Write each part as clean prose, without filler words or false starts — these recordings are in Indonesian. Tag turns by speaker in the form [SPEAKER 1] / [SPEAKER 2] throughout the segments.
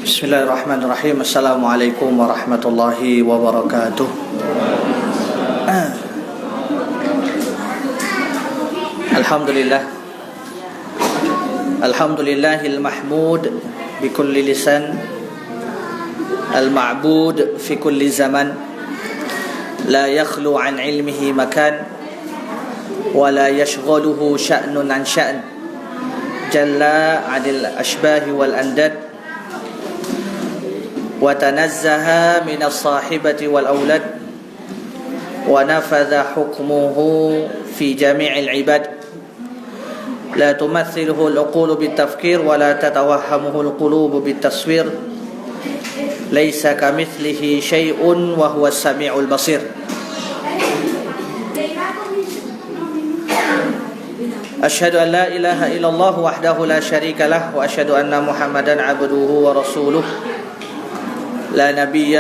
[SPEAKER 1] Bismillahirrahmanirrahim. Assalamualaikum warahmatullahi wabarakatuh. Alhamdulillah. Alhamdulillahil mahmud bi kulli lisan, al-ma'bud fi kulli zaman, la yakhlu an ilmihi makan wa la yashghaluhu sya'nun an sya'n, jalla 'anil ashbahi wal andad, وتنزه من الصاحبة والأولاد ونفذ حكمه في جميع العباد لا تمثله العقول بالتفكير ولا تتوهمه القلوب بالتصوير ليس كمثله شيء وهو السميع البصير أشهد أن لا إله إلا الله وحده لا شريك له وأشهد أن محمدا عبده ورسوله لا نبي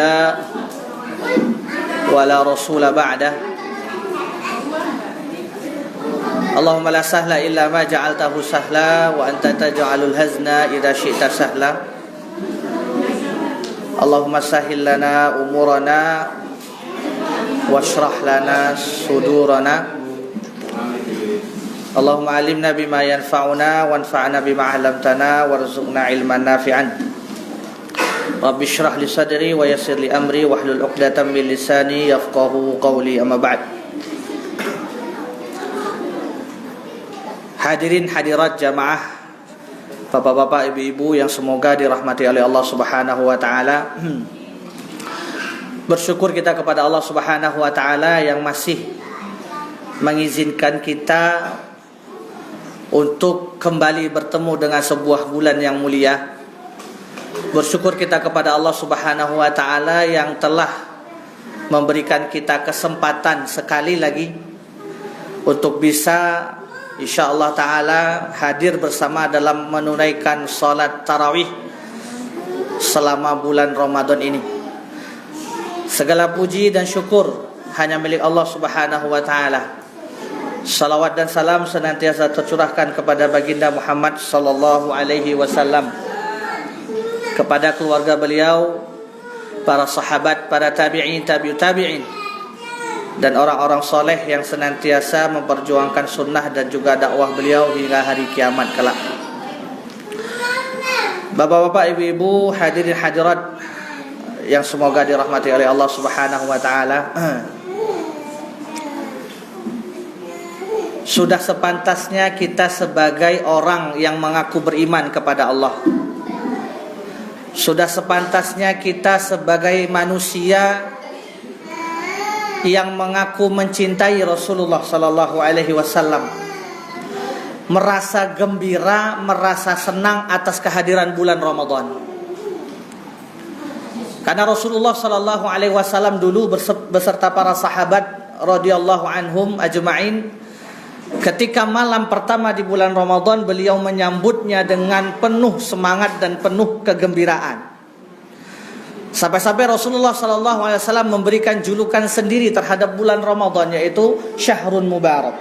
[SPEAKER 1] ولا رسول بعده اللهم لا سهل إلا ما جعلته سهلا وأنت تجعل الحزن إذا شئت سهلا اللهم سهل لنا أمورنا واشرح لنا صدورنا اللهم علمنا بما ينفعنا وانفعنا بما علمتنا وارزقنا علما نافعا Rabbi syrah li sadri wa yassir li amri wahlul 'uqdatam min lisani yafqahu qawli, amma ba'd. Hadirin hadirat jamaah, bapak-bapak, ibu-ibu yang semoga dirahmati oleh Allah Subhanahu wa taala. Bersyukur kita kepada Allah Subhanahu wa taala yang masih mengizinkan kita untuk kembali bertemu dengan sebuah bulan yang mulia. Bersyukur kita kepada Allah Subhanahu wa taala yang telah memberikan kita kesempatan sekali lagi untuk bisa insyaallah taala hadir bersama dalam menunaikan salat tarawih selama bulan Ramadan ini. Segala puji dan syukur hanya milik Allah Subhanahu wa taala. Salawat dan salam senantiasa tercurahkan kepada baginda Muhammad sallallahu alaihi wasallam, kepada keluarga beliau, para sahabat, para tabi'in, tabi'ut tabi'in, dan orang-orang soleh yang senantiasa memperjuangkan sunnah dan juga dakwah beliau hingga hari kiamat kelak. Bapak-bapak, ibu-ibu, hadirin hadirat yang semoga dirahmati oleh Allah Subhanahu wa taala. Sudah sepantasnya kita sebagai orang yang mengaku beriman kepada Allah, sudah sepantasnya kita sebagai manusia yang mengaku mencintai Rasulullah sallallahu alaihi wasallam merasa gembira, merasa senang atas kehadiran bulan Ramadan. Karena Rasulullah sallallahu alaihi wasallam dulu beserta para sahabat radhiyallahu anhum ajma'in, ketika malam pertama di bulan Ramadan, beliau menyambutnya dengan penuh semangat dan penuh kegembiraan. Sampai-sampai Rasulullah SAW memberikan julukan sendiri terhadap bulan Ramadan, yaitu Syahrun Mubarak.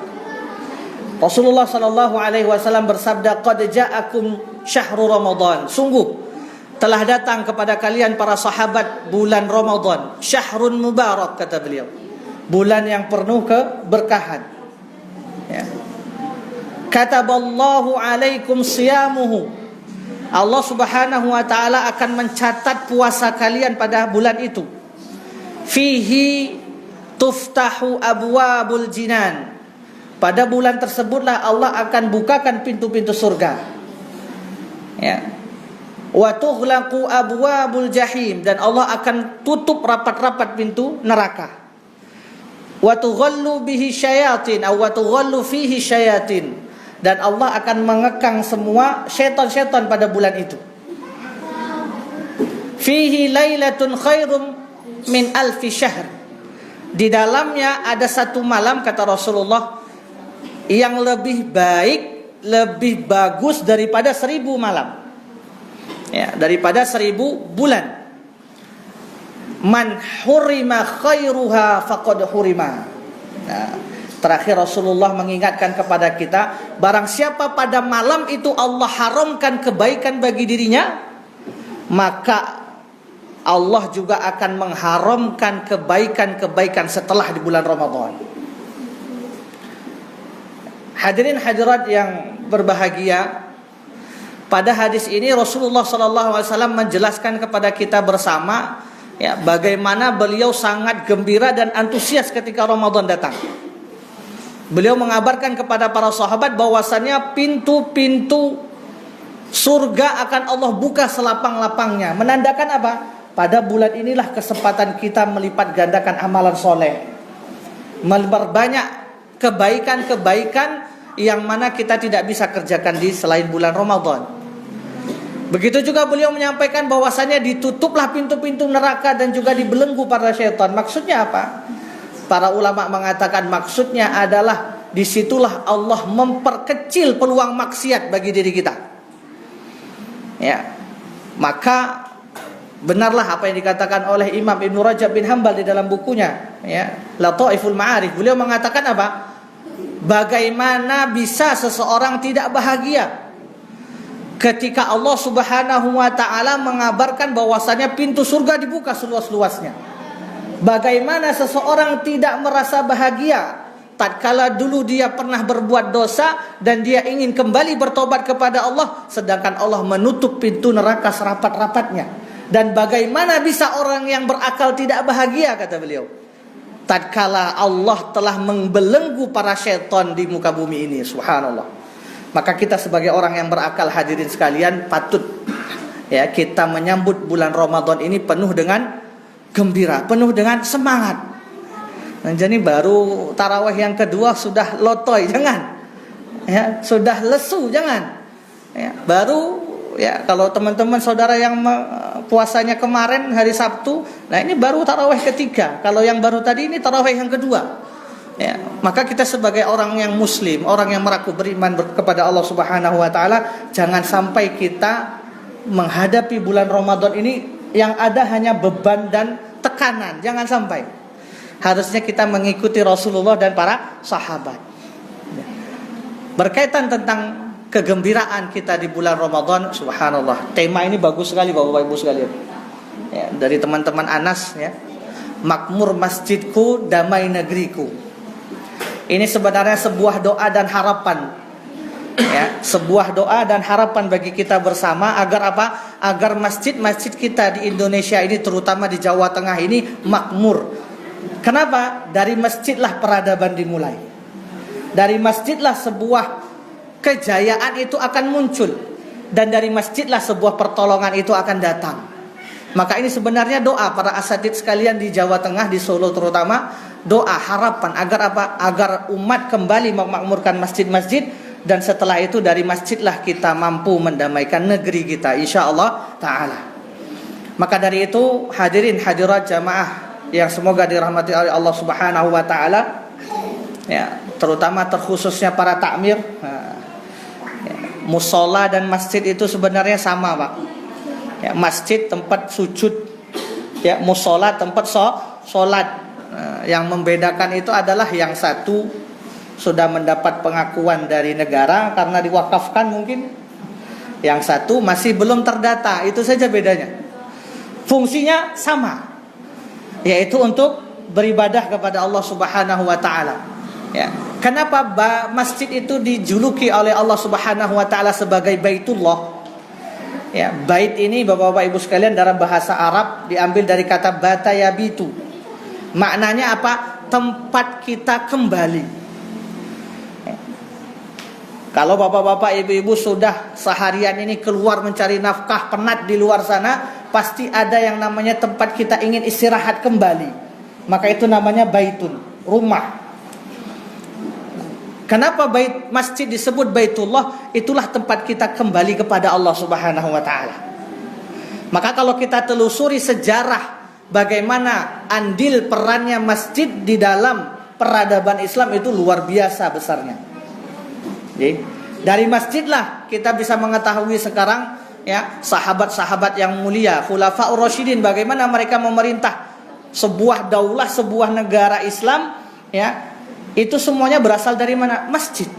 [SPEAKER 1] Rasulullah SAW bersabda, "Qad ja'akum syahru Ramadan." Sungguh telah datang kepada kalian para sahabat bulan Ramadan, Syahrun Mubarak, kata beliau, bulan yang penuh keberkahan. Ya. Kataballahu alaikum siyamuhu. Allah Subhanahu wa taala akan mencatat puasa kalian pada bulan itu. Fihi tuftahu abwabul jinan. Pada bulan tersebutlah Allah akan bukakan pintu-pintu surga. Ya. Wa tughlaqu abwabul jahim, dan Allah akan tutup rapat-rapat pintu neraka. Wa tughallu bihi syayatin aw wa tughallu fihi syayatin, dan Allah akan mengekang semua syaitan-syaitan pada bulan itu. Fihi lailatun khairum min alfi syahr. Di dalamnya ada satu malam, kata Rasulullah, yang lebih baik, lebih bagus daripada 1000 malam. Ya, daripada 1000 bulan. Man hurima khairuha faqad hurima. Nah, terakhir Rasulullah mengingatkan kepada kita, barang siapa pada malam itu Allah haramkan kebaikan bagi dirinya, maka Allah juga akan mengharamkan kebaikan-kebaikan setelah di bulan Ramadan. Hadirin hadirat yang berbahagia, pada hadis ini Rasulullah SAW menjelaskan kepada kita bersama, ya, bagaimana beliau sangat gembira dan antusias ketika Ramadan datang. Beliau mengabarkan kepada para sahabat bahwasannya pintu-pintu surga akan Allah buka selapang-lapangnya. Menandakan apa? Pada bulan inilah kesempatan kita melipat gandakan amalan soleh, memperbanyak kebaikan-kebaikan yang mana kita tidak bisa kerjakan di selain bulan Ramadan. Begitu juga beliau menyampaikan bahwasannya ditutuplah pintu-pintu neraka dan juga dibelenggu para syaitan. Maksudnya apa? Para ulama mengatakan maksudnya adalah disitulah Allah memperkecil peluang maksiat bagi diri kita. Ya, maka benarlah apa yang dikatakan oleh Imam Ibn Rajab bin Hambal di dalam bukunya, ya, Lataiful Ma'arif. Beliau mengatakan apa? Bagaimana bisa seseorang tidak bahagia ketika Allah Subhanahu wa taala mengabarkan bahwasanya pintu surga dibuka seluas-luasnya. Bagaimana seseorang tidak merasa bahagia tatkala dulu dia pernah berbuat dosa dan dia ingin kembali bertobat kepada Allah, sedangkan Allah menutup pintu neraka serapat-rapatnya. Dan bagaimana bisa orang yang berakal tidak bahagia, kata beliau, tatkala Allah telah membelenggu para syaitan di muka bumi ini. Subhanallah. Maka kita sebagai orang yang berakal, hadirin sekalian, patut, ya, kita menyambut bulan Ramadan ini penuh dengan gembira, penuh dengan semangat. Nah, jadi baru tarawih yang kedua sudah lotoy, jangan. Ya, sudah lesu, jangan. Ya, baru, ya, kalau teman-teman saudara yang puasanya kemarin hari Sabtu, nah ini baru tarawih ketiga. Kalau yang baru tadi ini tarawih yang kedua. Ya, maka kita sebagai orang yang muslim, orang yang mengaku beriman kepada Allah Subhanahu wa taala, jangan sampai kita menghadapi bulan Ramadan ini yang ada hanya beban dan tekanan. Jangan sampai. Harusnya kita mengikuti Rasulullah dan para sahabat. Berkaitan tentang kegembiraan kita di bulan Ramadan, subhanallah. Tema ini bagus sekali Bapak Ibu sekalian. Ya, dari teman-teman Anas, ya. Makmur masjidku, damai negeriku. Ini sebenarnya sebuah doa dan harapan. Ya, sebuah doa dan harapan bagi kita bersama agar apa? Agar masjid-masjid kita di Indonesia ini, terutama di Jawa Tengah ini, makmur. Kenapa? Dari masjidlah peradaban dimulai. Dari masjidlah sebuah kejayaan itu akan muncul, dan dari masjidlah sebuah pertolongan itu akan datang. Maka ini sebenarnya doa para asatidz sekalian di Jawa Tengah, di Solo terutama, doa harapan agar apa? Agar umat kembali memakmurkan masjid-masjid, dan setelah itu dari masjidlah kita mampu mendamaikan negeri kita, insyaallah taala. Maka dari itu, hadirin hadirat jamaah yang semoga dirahmati oleh Allah Subhanahu wa taala, ya, terutama terkhususnya para takmir. Musola dan masjid itu sebenarnya sama, Pak. Ya, masjid tempat sujud, ya, musola tempat sholat. Yang membedakan itu adalah yang satu sudah mendapat pengakuan dari negara karena diwakafkan mungkin, yang satu masih belum terdata. Itu saja bedanya. Fungsinya sama, yaitu untuk beribadah kepada Allah Subhanahu wa taala. Ya. Kenapa masjid itu dijuluki oleh Allah Subhanahu wa taala sebagai Baitullah? Ya, bait ini Bapak-bapak Ibu sekalian dalam bahasa Arab diambil dari kata bata yabitu. Maknanya apa? Tempat kita kembali. Ya. Kalau Bapak-bapak Ibu-ibu sudah seharian ini keluar mencari nafkah, penat di luar sana, pasti ada yang namanya tempat kita ingin istirahat kembali. Maka itu namanya baitun, rumah. Kenapa masjid disebut Baitullah? Itulah tempat kita kembali kepada Allah Subhanahu wa taala. Maka kalau kita telusuri sejarah bagaimana andil perannya masjid di dalam peradaban Islam itu luar biasa besarnya. Jadi, dari masjidlah kita bisa mengetahui sekarang ya sahabat-sahabat yang mulia, khulafaur rasyidin, bagaimana mereka memerintah sebuah daulah, sebuah negara Islam ya. Itu semuanya berasal dari mana? Masjid.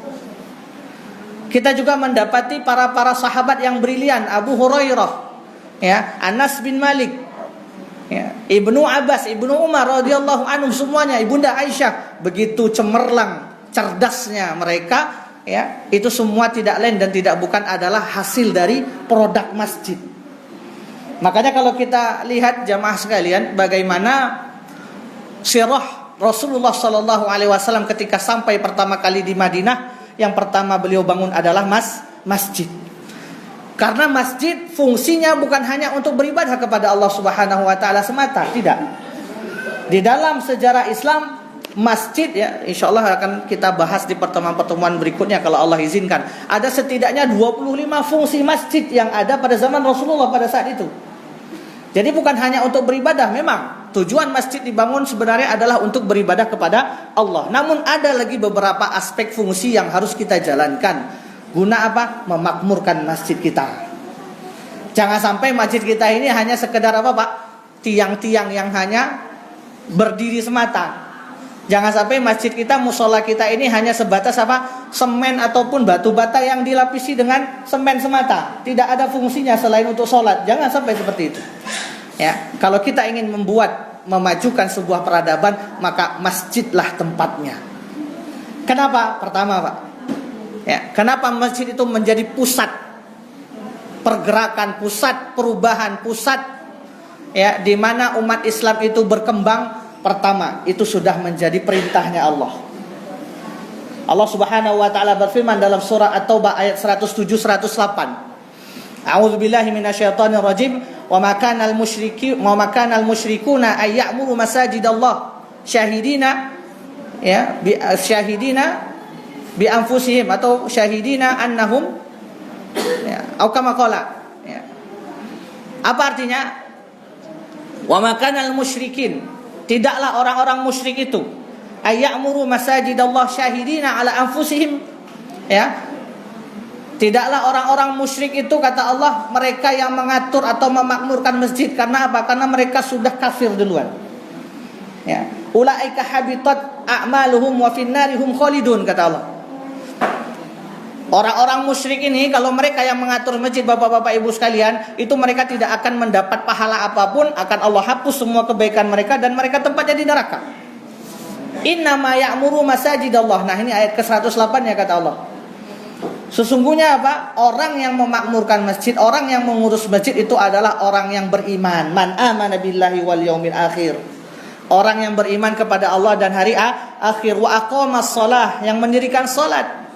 [SPEAKER 1] Kita juga mendapati para sahabat yang brilian, Abu Hurairah, ya, Anas bin Malik, ya, Ibnu Abbas, Ibnu Umar radhiyallahu anhum semuanya, Ibunda Aisyah, begitu cemerlang, cerdasnya mereka, ya. Itu semua tidak lain dan tidak bukan adalah hasil dari produk masjid. Makanya kalau kita lihat jamaah sekalian, bagaimana sirah Rasulullah sallallahu alaihi wasallam ketika sampai pertama kali di Madinah, yang pertama beliau bangun adalah masjid. Karena masjid fungsinya bukan hanya untuk beribadah kepada Allah Subhanahu wa taala semata, tidak. Di dalam sejarah Islam, masjid ya, insyaallah akan kita bahas di pertemuan-pertemuan berikutnya kalau Allah izinkan. Ada setidaknya 25 fungsi masjid yang ada pada zaman Rasulullah pada saat itu. Jadi bukan hanya untuk beribadah, memang tujuan masjid dibangun sebenarnya adalah untuk beribadah kepada Allah. Namun ada lagi beberapa aspek fungsi yang harus kita jalankan. Guna apa? Memakmurkan masjid kita. Jangan sampai masjid kita ini hanya sekedar apa Pak? Tiang-tiang yang hanya berdiri semata. Jangan sampai masjid kita, musola kita ini hanya sebatas apa? Semen ataupun batu bata yang dilapisi dengan semen semata. Tidak ada fungsinya selain untuk sholat. Jangan sampai seperti itu. Ya, kalau kita ingin memajukan sebuah peradaban, maka masjidlah tempatnya. Kenapa? Pertama, Pak. Ya, kenapa masjid itu menjadi pusat pergerakan, pusat perubahan, pusat ya di mana umat Islam itu berkembang? Pertama, itu sudah menjadi perintahnya Allah. Allah Subhanahu wa taala berfirman dalam surah At-Taubah ayat 107 108. A'udzubillahi minasyaitonir rajim. Wa ma kanal musyrikuna ay ya'muru masajidallah syahidina ya bi anfusihim atau syahidina annahum ya atau kama qala ya. Apa artinya? Wa ma kanal musyrikin, tidaklah orang-orang musyrik itu ay ya'muru masajidallah syahidina ala anfusihim ya. Tidaklah orang-orang musyrik itu, kata Allah, mereka yang mengatur atau memakmurkan masjid. Karena apa? Karena mereka sudah kafir duluan. Ya. Ulaika habitat a'maluhum wa finnarihum khalidun, kata Allah. Orang-orang musyrik ini, kalau mereka yang mengatur masjid, bapak-bapak ibu sekalian, itu mereka tidak akan mendapat pahala apapun, akan Allah hapus semua kebaikan mereka dan mereka tempatnya di neraka. Innama ya'muru masajidallah. Nah, ini ayat ke-108 ya, kata Allah. Sesungguhnya apa? Orang yang memakmurkan masjid, orang yang mengurus masjid itu adalah orang yang beriman. Man amana billahi wal yaumil akhir. Orang yang beriman kepada Allah dan hari akhir. Wa aqamas shalah, yang mendirikan salat.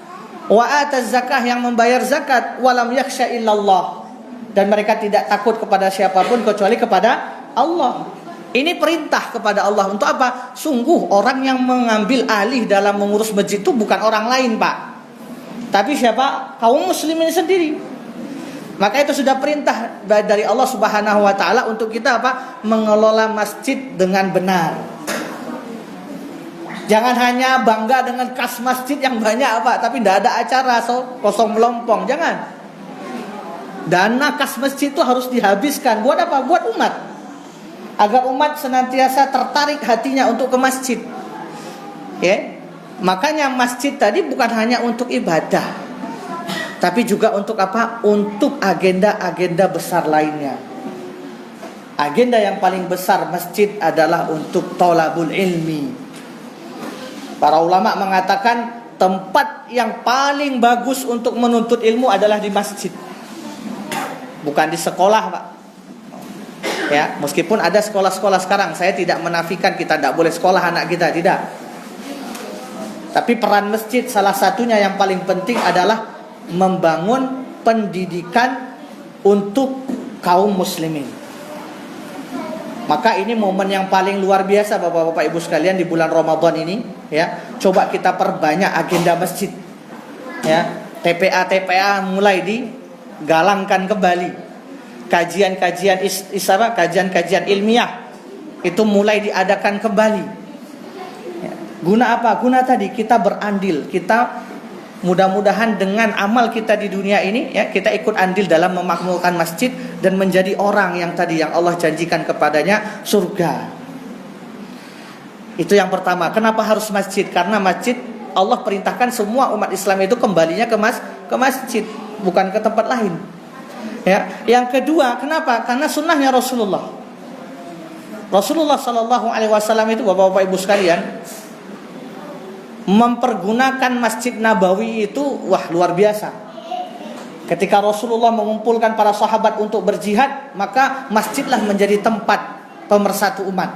[SPEAKER 1] Wa ataz zakah, yang membayar zakat. Wa lam yakhsha illallah. Dan mereka tidak takut kepada siapapun kecuali kepada Allah. Ini perintah kepada Allah. Untuk apa? Sungguh orang yang mengambil alih dalam mengurus masjid itu bukan orang lain, Pak. Tapi siapa? Kaum muslimin sendiri. Maka itu sudah perintah dari Allah Subhanahu wa taala untuk kita apa? Mengelola masjid dengan benar. Jangan hanya bangga dengan kas masjid yang banyak apa, tapi tidak ada acara, kosong melompong. Jangan. Dana kas masjid itu harus dihabiskan. Buat apa? Buat umat. Agar umat senantiasa tertarik hatinya untuk ke masjid. Ya. Makanya masjid tadi bukan hanya untuk ibadah, tapi juga untuk apa? Untuk agenda-agenda besar lainnya. Agenda yang paling besar masjid adalah untuk thalabul ilmi. Para ulama mengatakan tempat yang paling bagus untuk menuntut ilmu adalah di masjid, bukan di sekolah, Pak. Ya, meskipun ada sekolah-sekolah sekarang, saya tidak menafikan kita tidak boleh sekolah anak kita, tidak. Tapi peran masjid salah satunya yang paling penting adalah membangun pendidikan untuk kaum muslimin. Maka ini momen yang paling luar biasa Bapak-bapak Ibu sekalian di bulan Ramadan ini, ya. Coba kita perbanyak agenda masjid. Ya, TPA mulai digalangkan kembali. Kajian-kajian kajian ilmiah, itu mulai diadakan kembali. Ya. Guna apa? Guna tadi kita berandil, kita mudah-mudahan dengan amal kita di dunia ini ya, kita ikut andil dalam memakmurkan masjid dan menjadi orang yang tadi yang Allah janjikan kepadanya surga. Itu yang pertama. Kenapa harus masjid? Karena masjid Allah perintahkan semua umat Islam itu kembalinya ke masjid, bukan ke tempat lain. Ya. Yang kedua, kenapa? Karena sunnahnya Rasulullah Sallallahu Alaihi Wasallam itu, bapak-bapak ibu sekalian, mempergunakan Masjid Nabawi itu luar biasa. Ketika Rasulullah mengumpulkan para sahabat untuk berjihad, maka masjidlah menjadi tempat pemersatu umat.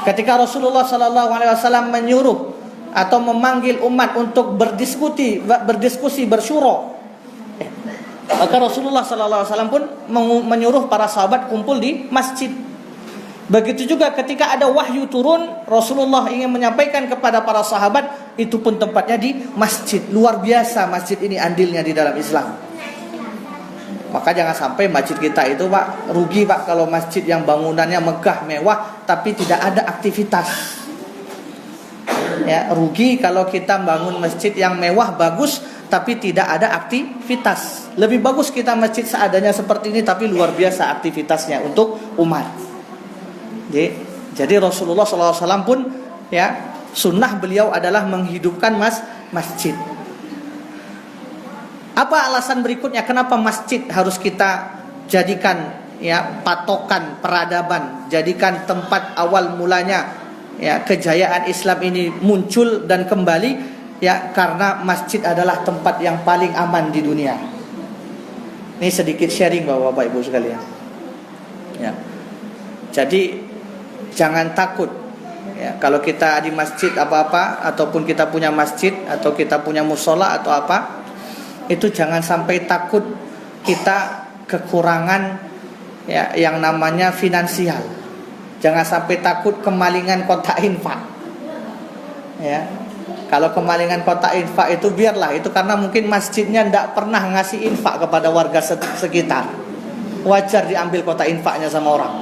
[SPEAKER 1] Ketika Rasulullah Sallallahu Alaihi Wasallam menyuruh atau memanggil umat untuk berdiskusi, bersyuro, maka Rasulullah Sallallahu Alaihi Wasallam pun menyuruh para sahabat kumpul di masjid. Begitu juga ketika ada wahyu turun, Rasulullah ingin menyampaikan kepada para sahabat, itu pun tempatnya di masjid. Luar biasa masjid ini andilnya di dalam Islam. Maka jangan sampai masjid kita itu Pak, rugi Pak kalau masjid yang bangunannya megah mewah tapi tidak ada aktivitas. Ya, rugi kalau kita bangun masjid yang mewah bagus tapi tidak ada aktivitas. Lebih bagus kita masjid seadanya seperti ini tapi luar biasa aktivitasnya untuk umat. Jadi Rasulullah SAW pun ya, sunnah beliau adalah menghidupkan masjid. Apa alasan berikutnya kenapa masjid harus kita jadikan ya patokan peradaban, jadikan tempat awal mulanya ya kejayaan Islam ini muncul dan kembali ya, karena masjid adalah tempat yang paling aman di dunia. Ini sedikit sharing Bapak Ibu sekalian. Ya. Jadi jangan takut ya, kalau kita di masjid apa-apa, ataupun kita punya masjid atau kita punya musola atau apa, itu jangan sampai takut kita kekurangan ya, yang namanya finansial. Jangan sampai takut kemalingan kotak infak. Ya. Kalau kemalingan kotak infak itu biarlah, itu karena mungkin masjidnya tidak pernah ngasih infak kepada warga sekitar. Wajar diambil kotak infaknya sama orang.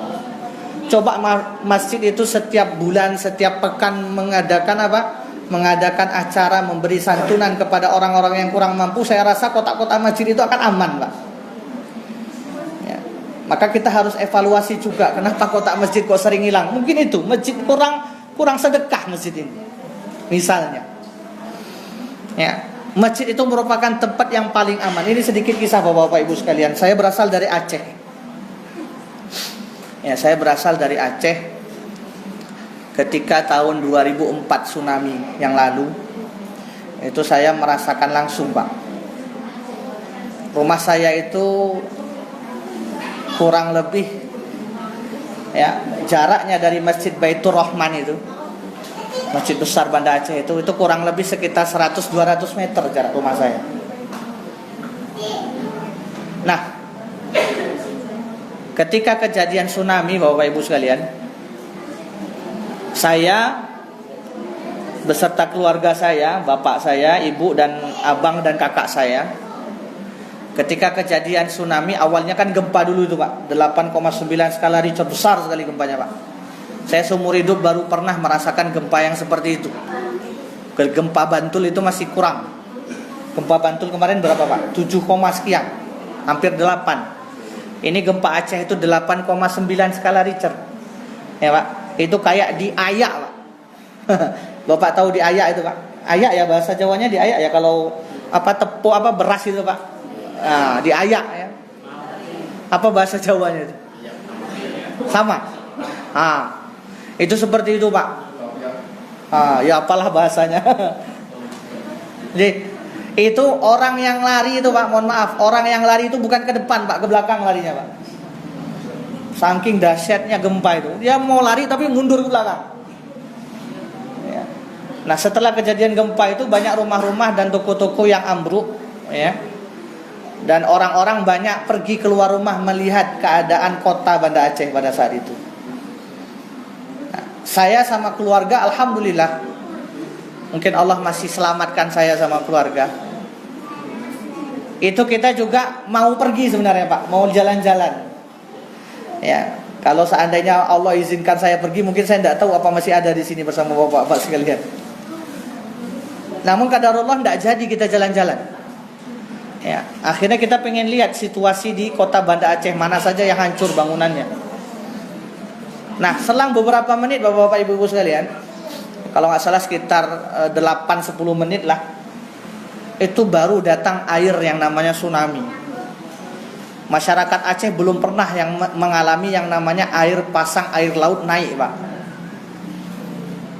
[SPEAKER 1] Coba masjid itu setiap bulan, setiap pekan mengadakan apa? Mengadakan acara memberi santunan kepada orang-orang yang kurang mampu. Saya rasa kotak-kotak masjid itu akan aman, Pak. Ya. Maka kita harus evaluasi juga, kenapa kotak masjid kok sering hilang? Mungkin itu masjid kurang sedekah masjid ini. Misalnya. Ya, masjid itu merupakan tempat yang paling aman. Ini sedikit kisah Bapak-bapak Ibu sekalian. Saya berasal dari Aceh. Ya, saya berasal dari Aceh. Ketika tahun 2004 tsunami yang lalu, itu saya merasakan langsung, Pak. Rumah saya itu kurang lebih ya, jaraknya dari Masjid Baitur Rahman itu, masjid besar Banda Aceh itu kurang lebih sekitar 100-200 meter jarak rumah saya. Nah, ketika kejadian tsunami Bapak Ibu sekalian, saya beserta keluarga saya, bapak saya, ibu dan abang dan kakak saya, ketika kejadian tsunami, awalnya kan gempa dulu itu Pak, 8,9 skala Richter, besar sekali gempanya Pak. Saya seumur hidup baru pernah merasakan gempa yang seperti itu. Gempa Bantul itu masih kurang. Gempa Bantul kemarin berapa Pak? 7, sekian, hampir 8. Ini gempa Aceh itu 8,9 skala Richter. Ya Pak, itu kayak diayak Pak. Bapak tahu diayak itu Pak? Ayak ya, bahasa Jawanya diayak ya, kalau apa tepung apa beras itu Pak. Nah, diayak ya. Apa bahasa Jawanya itu? Sama. Itu seperti itu Pak. Ya apalah bahasanya. Jadi itu orang yang lari itu Pak, mohon maaf, orang yang lari itu bukan ke depan Pak, ke belakang larinya Pak. Saking dahsyatnya gempa itu, dia mau lari tapi mundur ke belakang. Ya. Nah setelah kejadian gempa itu banyak rumah-rumah dan toko-toko yang ambruk, ya. Dan orang-orang banyak pergi keluar rumah melihat keadaan kota Banda Aceh pada saat itu. Nah, saya sama keluarga alhamdulillah, mungkin Allah masih selamatkan saya sama keluarga. Itu kita juga mau pergi sebenarnya Pak, mau jalan-jalan. Ya, Kalau seandainya Allah izinkan saya pergi, mungkin saya tidak tahu apa masih ada di sini bersama bapak-bapak sekalian. Namun qadarullah tidak jadi kita jalan-jalan. Ya, akhirnya kita pengen lihat situasi di kota Banda Aceh mana saja yang hancur bangunannya. Nah, selang beberapa menit bapak-bapak ibu-ibu sekalian, kalau nggak salah sekitar 8-10 menit lah, itu baru datang air yang namanya tsunami. Masyarakat Aceh belum pernah yang mengalami yang namanya air pasang air laut naik, Pak.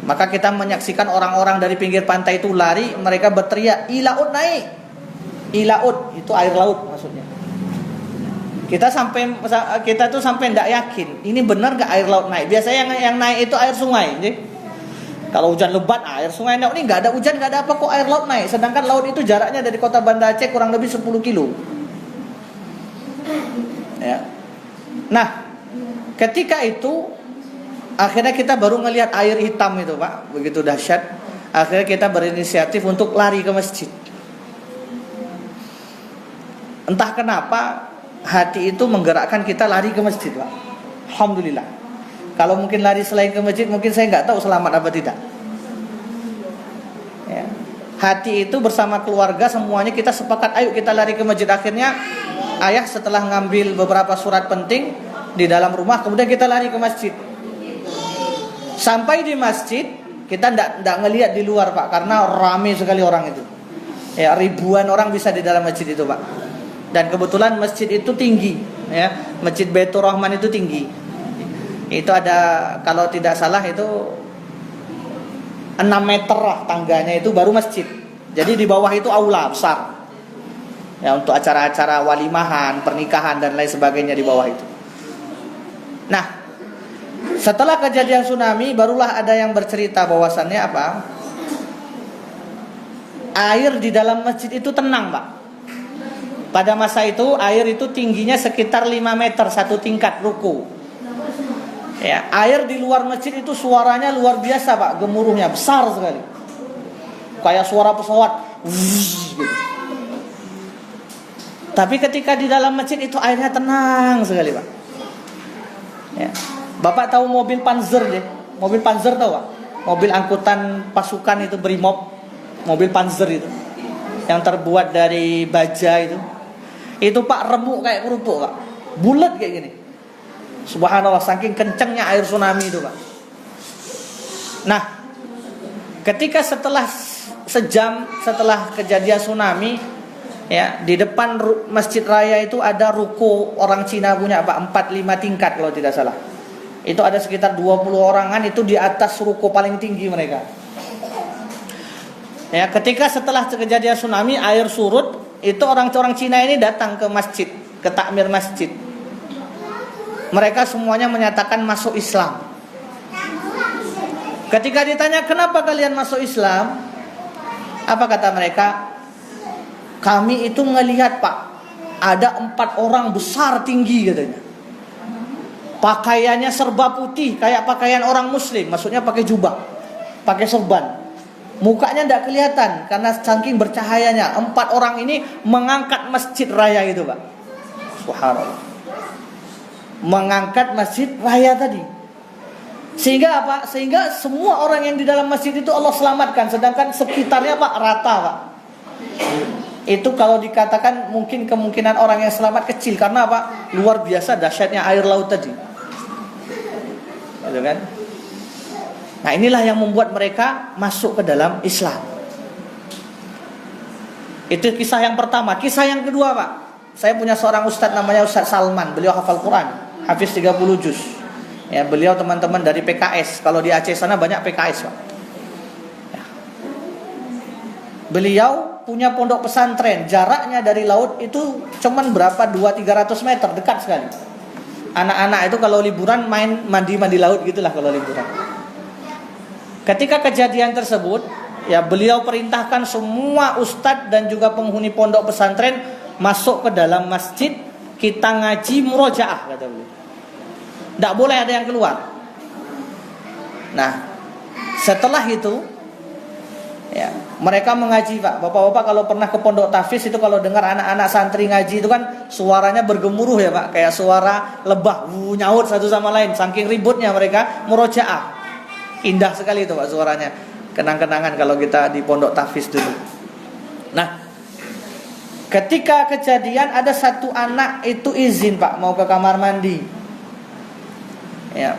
[SPEAKER 1] Maka kita menyaksikan orang-orang dari pinggir pantai itu lari, mereka berteriak, "Ilaut naik." Ilaut itu air laut maksudnya. Kita tuh sampai tidak yakin, ini benar nggak air laut naik? Biasanya yang naik itu air sungai. Jadi, kalau hujan lebat, air sungai naik. Ini nggak ada hujan, nggak ada apa kok air laut naik. Sedangkan laut itu jaraknya dari kota Banda Aceh kurang lebih 10 kilo. Ya. Nah, ketika itu akhirnya kita baru ngelihat air hitam itu, Pak, begitu dahsyat. Akhirnya kita berinisiatif untuk lari ke masjid. Entah kenapa hati itu menggerakkan kita lari ke masjid, Pak. Alhamdulillah. Kalau mungkin lari selain ke masjid, mungkin saya nggak tahu selamat apa tidak. Ya. Hati itu bersama keluarga semuanya kita sepakat, ayo kita lari ke masjid. Akhirnya ayah setelah ngambil beberapa surat penting di dalam rumah, kemudian kita lari ke masjid. Sampai di masjid, kita tidak ngelihat di luar, Pak, karena ramai sekali orang itu. Ya, ribuan orang bisa di dalam masjid itu, Pak. Dan kebetulan masjid itu tinggi, ya. Masjid Baitur Rahman itu tinggi. Itu ada, kalau tidak salah itu 6 meter lah tangganya, itu baru masjid. Jadi di bawah itu aula besar. Ya, untuk acara-acara walimahan, pernikahan dan lain sebagainya di bawah itu. Nah, setelah kejadian tsunami barulah ada yang bercerita bahwasannya apa? Air di dalam masjid itu tenang, Pak. Pada masa itu air itu tingginya sekitar 5 meter, satu tingkat ruku. Ya, air di luar masjid itu suaranya luar biasa, Pak, gemuruhnya besar sekali. Kayak suara pesawat. Gitu. Tapi ketika di dalam masjid itu airnya tenang sekali, Pak. Ya. Bapak tahu mobil Panzer deh. Mobil Panzer tahu, Pak? Mobil angkutan pasukan itu Brimob. Mobil Panzer itu. Yang terbuat dari baja itu. Itu, Pak, remuk kayak kerupuk, Pak. Bulat kayak gini. Subhanallah, saking kencangnya air tsunami itu, Pak. Nah, ketika sejam setelah kejadian tsunami, ya, di depan masjid raya itu ada ruko orang Cina punya, Pak, 4-5 tingkat kalau tidak salah. Itu ada sekitar 20 orangan, itu di atas ruko paling tinggi mereka. Ya, ketika setelah kejadian tsunami air surut, itu orang-orang Cina ini datang ke masjid, ke takmir masjid. Mereka semuanya menyatakan masuk Islam. Ketika ditanya kenapa kalian masuk Islam, apa kata mereka? Kami itu ngelihat, Pak, ada 4 orang besar tinggi katanya. Pakaiannya serba putih kayak pakaian orang muslim, maksudnya pakai jubah, pakai sorban. Mukanya tidak kelihatan karena saking bercahayanya. 4 orang ini mengangkat masjid raya itu, Pak. Subhanallah. Mengangkat masjid raya tadi. Sehingga apa? Sehingga semua orang yang di dalam masjid itu Allah selamatkan, sedangkan sekitarnya, Pak, rata, Pak. Itu kalau dikatakan mungkin kemungkinan orang yang selamat kecil. Karena apa? Luar biasa dahsyatnya air laut tadi. Gitu kan? Nah, inilah yang membuat mereka masuk ke dalam Islam. Itu kisah yang pertama. Kisah yang kedua, Pak. Saya punya seorang ustadz namanya Ustadz Salman. Beliau hafal Quran, hafiz 30 juz. Ya, beliau teman-teman dari PKS. Kalau di Aceh sana banyak PKS, Pak. Ya. Beliau punya pondok pesantren. Jaraknya dari laut itu cuman berapa? 200-300 meter, dekat sekali. Anak-anak itu kalau liburan main mandi-mandi laut gitulah kalau liburan. Ketika kejadian tersebut, ya, beliau perintahkan semua ustadz dan juga penghuni pondok pesantren masuk ke dalam masjid, kita ngaji murojaah, kata beliau. Tidak boleh ada yang keluar. Nah, setelah itu, ya, mereka mengaji, Pak. Bapak-bapak kalau pernah ke pondok tahfiz itu kalau dengar anak-anak santri ngaji itu kan suaranya bergemuruh ya Pak, kayak suara lebah nyaut satu sama lain, saking ributnya mereka murojaah. Indah sekali itu Pak suaranya. Kenang-kenangan kalau kita di pondok tahfiz dulu. Nah, ketika kejadian ada satu anak itu izin Pak mau ke kamar mandi. Ya.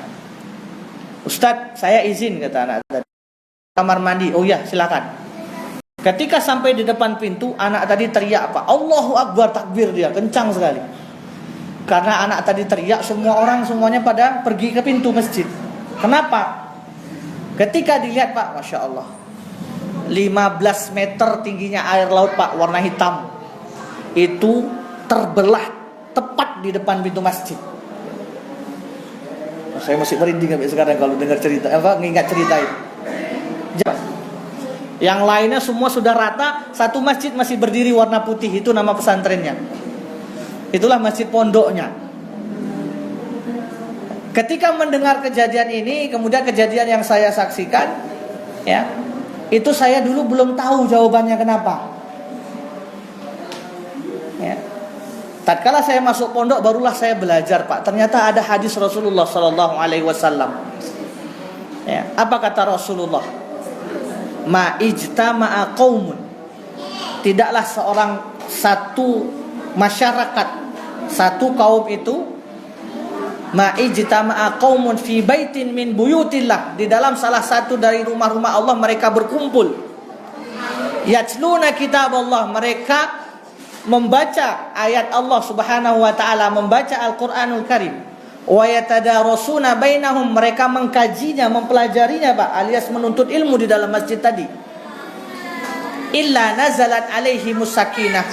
[SPEAKER 1] Ustadz, saya izin kata anak tadi. Kamar mandi. Oh ya, silakan. Ketika sampai di depan pintu, anak tadi teriak Pak, Allahu Akbar, takbir dia, kencang sekali. Karena anak tadi teriak, semuanya pada pergi ke pintu masjid. Kenapa? Ketika dilihat Pak, Masya Allah, 15 meter tingginya air laut Pak, warna hitam. Itu terbelah tepat di depan pintu masjid. Saya masih merinding sampai sekarang kalau dengar cerita, ngingat cerita itu. Yang lainnya semua sudah rata, satu masjid masih berdiri warna putih, itu nama pesantrennya. Itulah masjid pondoknya. Ketika mendengar kejadian ini, kemudian kejadian yang saya saksikan, ya, itu saya dulu belum tahu jawabannya kenapa. Ya. Tatkala saya masuk pondok barulah saya belajar Pak. Ternyata ada hadis Rasulullah sallallahu alaihi wasallam. Ya, apa kata Rasulullah? Ma ijtama'a qaumun. Tidaklah satu masyarakat, satu kaum itu ma ijtama'a qaumun fi baitin min buyutillah, di dalam salah satu dari rumah-rumah Allah mereka berkumpul. Yatluna kitab Allah, mereka membaca ayat Allah Subhanahu wa taala, membaca Al-Qur'anul Karim. Wa yatadarasuna bainahum, mereka mengkajinya, mempelajarinya Pak, alias menuntut ilmu di dalam masjid tadi. Illa nazalat alaihimus sakinah,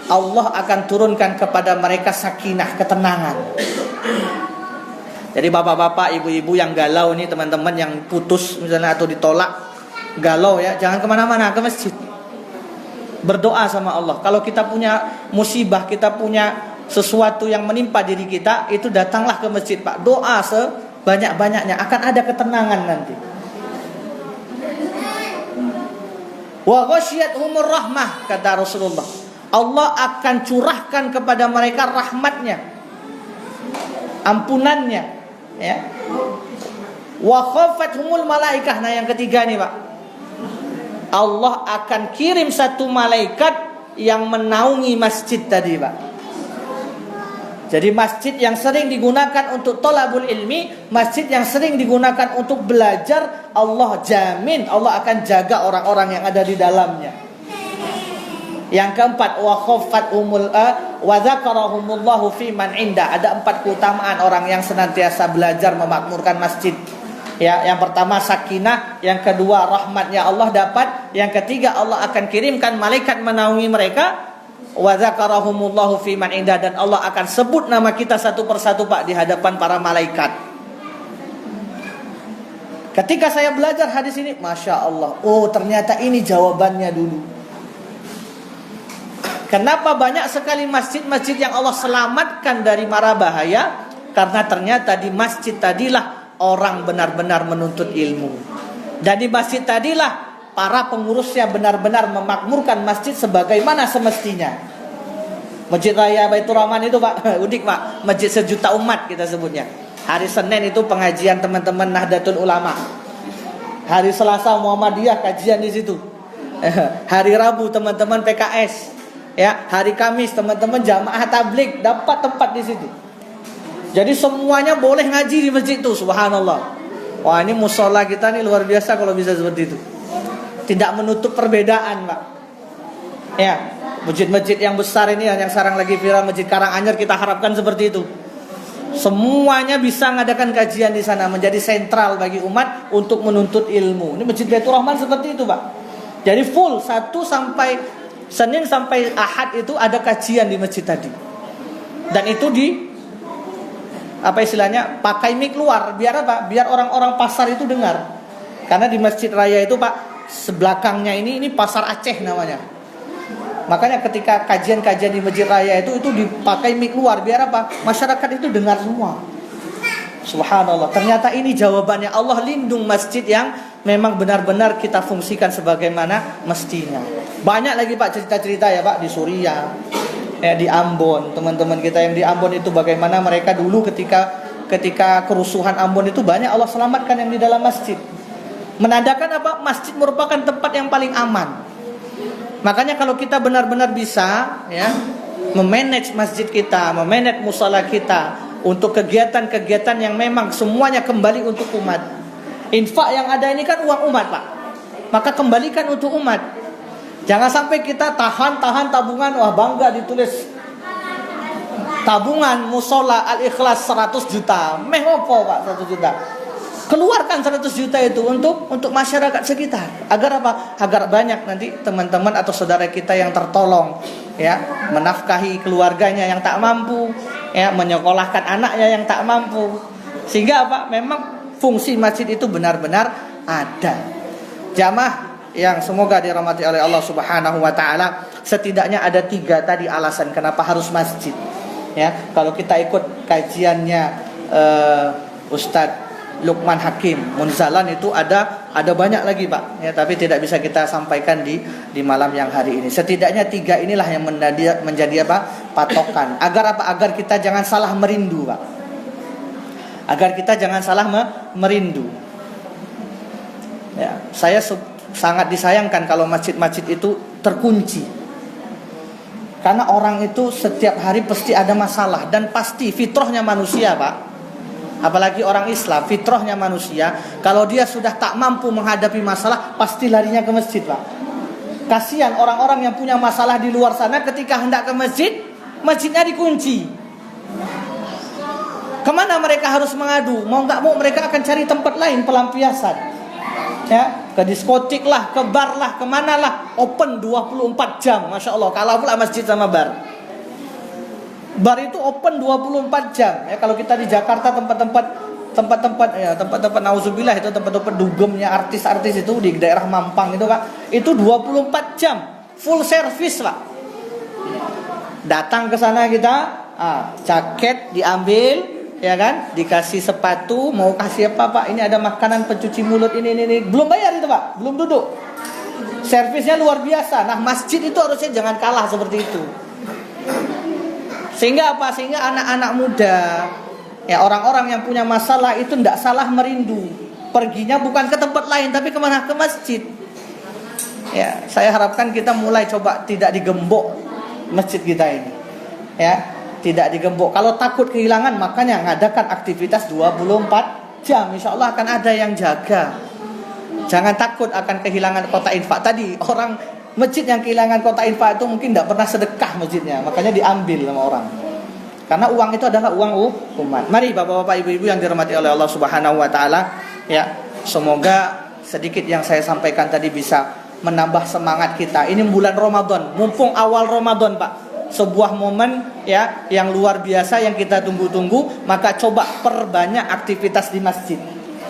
[SPEAKER 1] Allah akan turunkan kepada mereka sakinah, ketenangan. Jadi bapak-bapak, ibu-ibu yang galau nih, teman-teman yang putus misalnya atau ditolak, galau ya, jangan kemana-mana, ke masjid. Berdoa sama Allah. Kalau kita punya musibah, kita punya sesuatu yang menimpa diri kita, itu datanglah ke masjid Pak. Doa sebanyak-banyaknya, akan ada ketenangan nanti. Wa ghasyiyatuhumur rahmah, kata Rasulullah. Allah akan curahkan kepada mereka rahmatnya, ampunannya, ya. Wa khafathumul malaikah. Nah yang ketiga nih Pak, Allah akan kirim satu malaikat yang menaungi masjid tadi Pak. Jadi masjid yang sering digunakan untuk thalabul ilmi, masjid yang sering digunakan untuk belajar, Allah jamin Allah akan jaga orang-orang yang ada di dalamnya. Yang keempat, wa khafathumul wa dzakarahumullahu fi man inda. Ada 4 keutamaan orang yang senantiasa belajar memakmurkan masjid. Ya, yang pertama sakinah, yang kedua rahmatnya Allah dapat, yang ketiga Allah akan kirimkan malaikat menaungi mereka. Wa dzakarahumullahu fi man inda, dan Allah akan sebut nama kita satu persatu Pak di hadapan para malaikat. Ketika saya belajar hadis ini, Masya Allah, oh ternyata ini jawabannya dulu. Kenapa banyak sekali masjid-masjid yang Allah selamatkan dari mara bahaya? Karena ternyata di masjid tadilah orang benar-benar menuntut ilmu. Dan di masjid tadilah para pengurusnya benar-benar memakmurkan masjid sebagaimana semestinya. Masjid Raya Baitur Rahman itu Pak, unik Pak, masjid sejuta umat kita sebutnya. Hari Senin itu pengajian teman-teman Nahdlatul Ulama. Hari Selasa Muhammadiyah kajian di situ. Hari Rabu teman-teman PKS. Ya, hari Kamis teman-teman jamaah tabligh dapat tempat di situ. Jadi semuanya boleh ngaji di masjid itu, subhanallah. Wah, ini musola kita nih luar biasa kalau bisa seperti itu. Tidak menutup perbedaan, Pak. Ya, masjid-masjid yang besar ini yang sekarang lagi viral, Masjid Karanganyar, kita harapkan seperti itu. Semuanya bisa mengadakan kajian di sana, menjadi sentral bagi umat untuk menuntut ilmu. Ini Masjid Baitur Rahman seperti itu, Pak. Jadi full Senin sampai Ahad itu ada kajian di masjid tadi. Dan itu pakai mic luar, biar apa? Biar orang-orang pasar itu dengar. Karena di Masjid Raya itu Pak, sebelakangnya ini pasar Aceh namanya. Makanya ketika kajian-kajian di Masjid Raya itu dipakai mic luar, biar apa? Masyarakat itu dengar semua. Subhanallah. Ternyata ini jawabannya, Allah lindung masjid yang memang benar-benar kita fungsikan sebagaimana mestinya. Banyak lagi Pak cerita-cerita ya Pak, di Suriah, di Ambon, teman-teman kita yang di Ambon itu bagaimana mereka dulu ketika kerusuhan Ambon itu banyak Allah selamatkan yang di dalam masjid. Menandakan apa? Masjid merupakan tempat yang paling aman. Makanya kalau kita benar-benar bisa ya memanage masjid kita, memanage musala kita untuk kegiatan-kegiatan yang memang semuanya kembali untuk umat. Infak yang ada ini kan uang umat, Pak. Maka kembalikan untuk umat. Jangan sampai kita tahan tabungan, wah bangga ditulis tabungan musola Al-Ikhlas 100 juta. Meh opo Pak 100 juta. Keluarkan 100 juta itu untuk masyarakat sekitar. Agar apa? Agar banyak nanti teman-teman atau saudara kita yang tertolong ya, menafkahi keluarganya yang tak mampu, ya, menyekolahkan anaknya yang tak mampu. Sehingga apa? Memang fungsi masjid itu benar-benar ada. Jamaah yang semoga dirahmati oleh Allah Subhanahu wa taala, setidaknya ada 3 tadi alasan kenapa harus masjid. Ya, kalau kita ikut kajiannya Ustadz Luqman Hakim Munzalan itu ada banyak lagi Pak ya, tapi tidak bisa kita sampaikan di malam yang hari ini. Setidaknya 3 inilah yang menjadi apa? Patokan. Agar apa? Agar kita jangan salah merindu Pak. Agar kita jangan salah merindu. Ya, saya sangat disayangkan kalau masjid-masjid itu terkunci. Karena orang itu setiap hari pasti ada masalah, dan pasti fitrahnya manusia Pak. Apalagi orang Islam, fitrahnya manusia, kalau dia sudah tak mampu menghadapi masalah, pasti larinya ke masjid Pak. Kasihan orang-orang yang punya masalah di luar sana, ketika hendak ke masjid, masjidnya dikunci. Kemana mereka harus mengadu? Mau gak mau mereka akan cari tempat lain pelampiasan. Ya, ke diskotik lah, ke bar lah, kemana lah, open 24 jam, Masya Allah. Kalah pula masjid sama bar. Bar itu open 24 jam. Ya, kalau kita di Jakarta tempat-tempat nauzubillah itu tempat-tempat dugemnya artis-artis itu di daerah Mampang itu Pak, itu 24 jam full service Pak. Datang ke sana kita, jaket diambil, ya kan, dikasih sepatu, mau kasih apa Pak? Ini ada makanan pencuci mulut ini. Belum bayar itu Pak, belum duduk. Servisnya luar biasa. Nah, masjid itu harusnya jangan kalah seperti itu. Sehingga apa? Sehingga anak-anak muda, ya orang-orang yang punya masalah itu tidak salah merindu. Perginya bukan ke tempat lain, tapi kemana? Ke masjid. Ya, saya harapkan kita mulai coba tidak digembok masjid kita ini. Ya, tidak digembok. Kalau takut kehilangan, makanya ngadakan aktivitas 24 jam. Insya Allah akan ada yang jaga. Jangan takut akan kehilangan kota infak. Tadi orang masjid yang kehilangan kota infak itu mungkin tidak pernah sedekah masjidnya, makanya diambil sama orang. Karena uang itu adalah uang umat. Mari bapak-bapak, ibu-ibu yang dirahmati oleh Allah Subhanahu wa taala, ya, semoga sedikit yang saya sampaikan tadi bisa menambah semangat kita. Ini bulan Ramadan, mumpung awal Ramadan Pak. Sebuah momen ya yang luar biasa yang kita tunggu-tunggu, maka coba perbanyak aktivitas di masjid.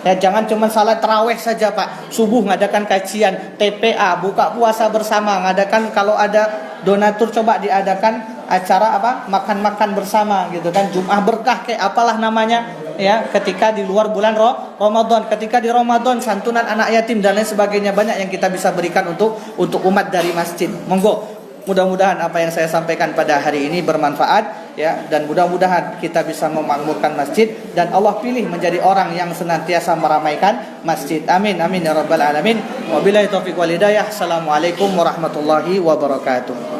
[SPEAKER 1] Ya, jangan cuma salat tarawih saja Pak. Subuh ngadakan kajian, TPA, buka puasa bersama, ngadakan kalau ada donatur coba diadakan acara apa? Makan-makan bersama gitu kan. Jum'ah berkah kayak apalah namanya ya, ketika di luar bulan Ramadan, ketika di Ramadan santunan anak yatim dan lain sebagainya, banyak yang kita bisa berikan untuk umat dari masjid. Monggo. Mudah-mudahan apa yang saya sampaikan pada hari ini bermanfaat ya, dan mudah-mudahan kita bisa memakmurkan masjid dan Allah pilih menjadi orang yang senantiasa meramaikan masjid. Amin amin ya rabbal alamin. Wabillahi taufiq wal hidayah. Assalamualaikum warahmatullahi wabarakatuh.